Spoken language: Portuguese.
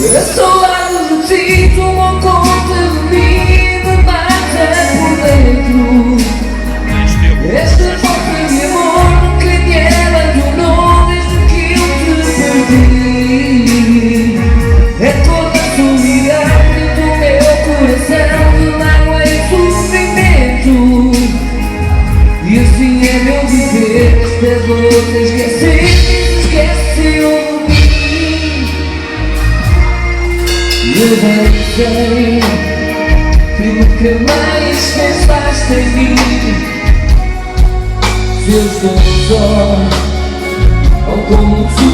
Esse lado de ti tomou conta de mim, me mata por dentro. Esta falta de amor nunca me abandonou desde que eu te perdi. É toda a solidão dentro do meu coração, de mágoa e sofrimento. E assim é meu viver, esta gota esqueceu de mim. Eu já sei que nunca mais pensaste em mim. Se eu estou só, ou como tu